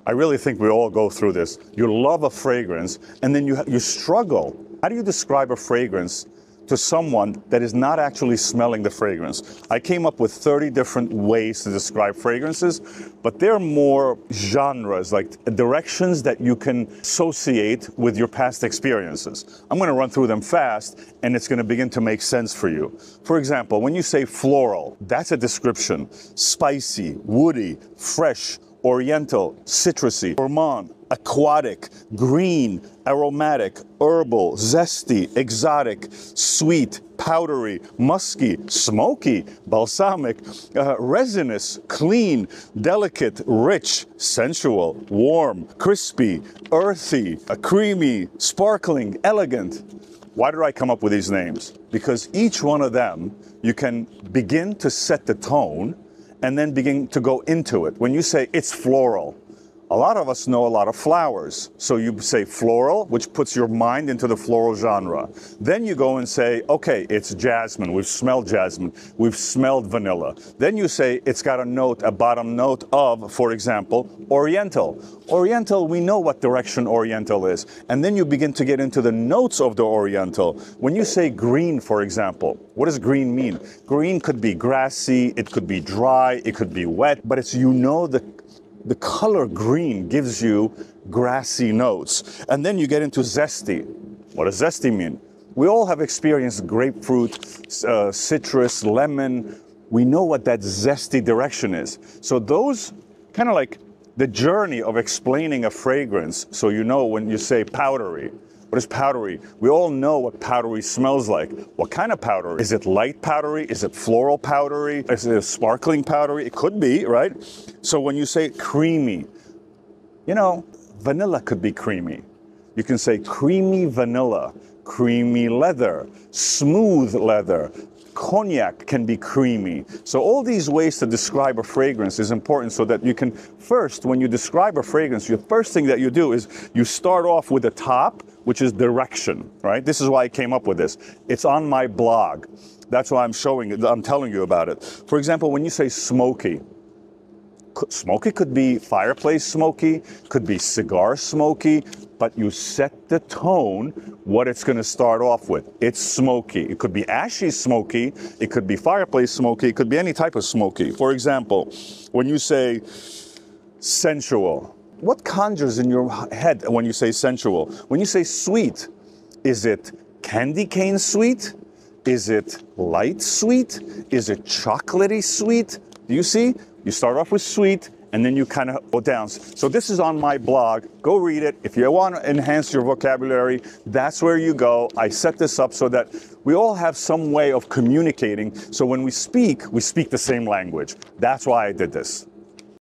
I really think we all go through this. You love a fragrance, and then you struggle. How do you describe a fragrance to someone that is not actually smelling the fragrance? I came up with 30 different ways to describe fragrances, but they're more genres, like directions that you can associate with your past experiences. I'm going to run through them fast, and it's going to begin to make sense for you. For example, when you say floral, that's a description. Spicy, woody, fresh, oriental, citrusy, gourmand, aquatic, green, aromatic, herbal, zesty, exotic, sweet, powdery, musky, smoky, balsamic, resinous, clean, delicate, rich, sensual, warm, crispy, earthy, creamy, sparkling, elegant. Why did I come up with these names? Because each one of them, you can begin to set the tone and then begin to go into it. When you say it's floral, a lot of us know a lot of flowers. So you say floral, which puts your mind into the floral genre. Then you go and say, okay, it's jasmine. We've smelled jasmine. We've smelled vanilla. Then you say it's got a note, a bottom note of, for example, oriental. Oriental, we know what direction oriental is. And then you begin to get into the notes of the oriental. When you say green, for example, what does green mean? Green could be grassy, it could be dry, it could be wet, but it's, you know, the color green gives you grassy notes. And then you get into zesty. What does zesty mean? We all have experienced grapefruit, citrus, lemon. We know what that zesty direction is. So those kind of like the journey of explaining a fragrance. So you know when you say powdery. What is powdery? We all know what powdery smells like. What kind of powdery? Is it light powdery? Is it floral powdery? Is it a sparkling powdery? It could be, right? So when you say creamy, you know, vanilla could be creamy. You can say creamy vanilla, creamy leather, smooth leather. Cognac can be creamy. So all these ways to describe a fragrance is important so that you can first, when you describe a fragrance, the first thing that you do is you start off with the top, which is direction, right? This is why I came up with this. It's on my blog. That's why I'm showing it, I'm telling you about it. For example, when you say smoky, smoky could be fireplace smoky, could be cigar smoky, but you set the tone, what it's going to start off with. It's smoky. It could be ashy smoky, it could be fireplace smoky, it could be any type of smoky. For example, when you say sensual, what conjures in your head when you say sensual? When you say sweet, is it candy cane sweet? Is it light sweet? Is it chocolatey sweet? Do you see? You start off with sweet, and then you kind of go down. So this is on my blog. Go read it. If you want to enhance your vocabulary, that's where you go. I set this up so that we all have some way of communicating. So when we speak the same language. That's why I did this.